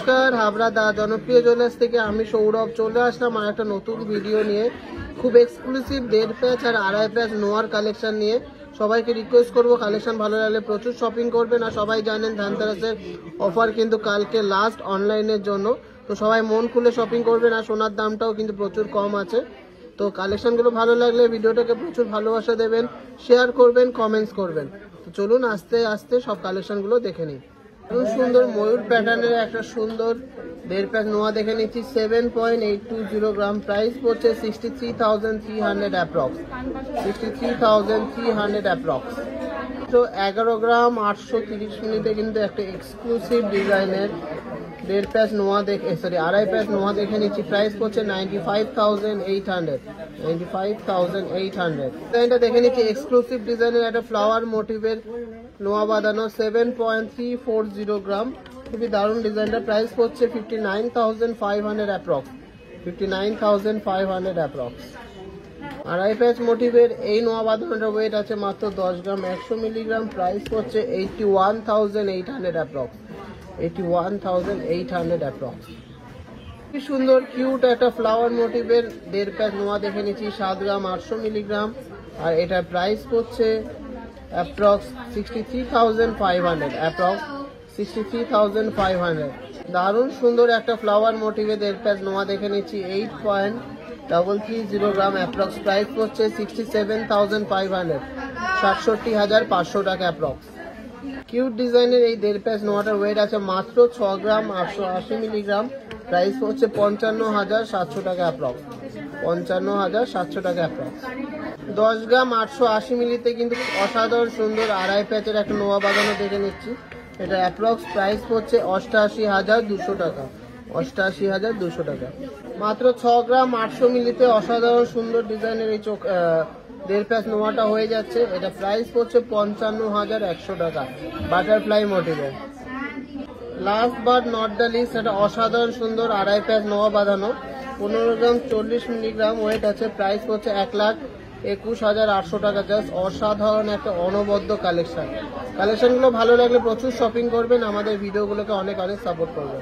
নমস্কার, হাবড়া দা জনপ্রিয় জুয়েলার্স থেকে আমি সৌরভ চলে আসলাম আর একটা নতুন ভিডিও নিয়ে। খুব এক্সক্লুসিভ 1.5 প্যাচ আর 2.5 প্যাচ নোয়ার কালেকশন নিয়ে। সবাইকে রিকোয়েস্ট করবো কালেকশন ভালো লাগলে প্রচুর শপিং করবেন। আর সবাই জানেন ধানতেরাসের অফার কিন্তু কালকে লাস্ট অনলাইনের জন্য, তো সবাই মন খুলে শপিং করবেন। আর সোনার দামটাও কিন্তু প্রচুর কম আছে। তো কালেকশনগুলো ভালো লাগলে ভিডিওটাকে প্রচুর ভালোবাসা দেবেন, শেয়ার করবেন, কমেন্টস করবেন। তো চলুন আস্তে আস্তে সব কালেকশনগুলো দেখে নিই। খুব সুন্দর ময়ূর প্যাটার্নের একটা সুন্দর 1.5 প্যাচ নোয়া দেখে নিচ্ছি। 7.820 গ্রাম, প্রাইস পড়ছে 63,300 অ্যাপ্রক্স। 63,300 অ্যাপ্রক্স। তো 11 গ্রাম 830 মিনিটে কিন্তু একটা এক্সক্লুসিভ ডিজাইনের 1.5 প্যাচ নোয়া দেখে, সরি 2.5 প্যাচ নোয়া দেখে নিচ্ছি। প্রাইস পড়ছে 95,800। 95,800 ডিজাইনটা দেখে নিচ্ছি। এক্সক্লুসিভ ডিজাইনের একটা ফ্লাওয়ার মোটিভের নোয়া বাঁধানো 7.340 গ্রাম, খুবই দারুণ ডিজাইনটা। প্রাইস পড়ছে 59,500 অ্যাপ্রক্স। 59,500 অ্যাপ্রক্স। 2.5 প্যাচ মোটিভের এই নোয়া বাঁধানোটার ওয়েট আছে মাত্র 10 গ্রাম, 100 মিলিগ্রাম। প্রাইস পড়ছে 81,800 অ্যাপ্রক্স। 81,800 অ্যাপ্রক্স। কি সুন্দর কিউট একটা ফ্লাওয়ার মোটিভের 1.5 প্যাচ নোয়া দেখে নিচ্ছি। 7 গ্রাম 800 মিলিগ্রাম, আর এটার প্রাইস পড়ছে অ্যাপ্রক্স 63,500। অ্যাপ্রক্স 63,500। দারুণ সুন্দর একটা ফ্লাওয়ার মোটিভের 1.5 প্যাচ নোয়া দেখে নিচ্ছি। 8.330 গ্রাম, অ্যাপ্রক্স প্রাইস পড়ছে 67,500। 67,500 টাকা অ্যাপ্রক্স। কিউট ডিজাইনের এই 1.5 প্যাচ নোয়াটার ওয়েট আছে মাত্র 6 গ্রাম 880 মিলিগ্রাম। প্রাইস হচ্ছে 55,700 টাকা অ্যাপ্রক্স। 55,700 টাকা অ্যাপ্রক্স। 10 গ্রাম 880 মিলিতে কিন্তু অসাধারণ সুন্দর 2.5 প্যাচের একটা নোয়া বাঁধানো দেখে নিচ্ছি। এটা অ্যাপ্রক্স প্রাইস হচ্ছে 88,200 টাকা। 88,200 টাকা। মাত্র 6 গ্রাম 800 মিলিতে অসাধারণ সুন্দর ডিজাইনের এই 1.5 প্যাচ নোয়াটা হয়ে যাচ্ছে। এটা প্রাইস পড়ছে 55,100 টাকা, বাটারফ্লাই মোটিভের। Last but not the least, এটা অসাধারণ সুন্দর 2.5 প্যাচ নোয়া বাঁধানো 15 গ্রাম 40 মিলিগ্রাম ওয়েট আছে। প্রাইস পড়ছে 1,21,800 টাকা। জাস্ট অসাধারণ একটা অনবদ্য কালেকশনগুলো ভালো লাগলে প্রচুর শপিং করবেন, আমাদের ভিডিওগুলোকে অনেক অনেক সাপোর্ট করবেন।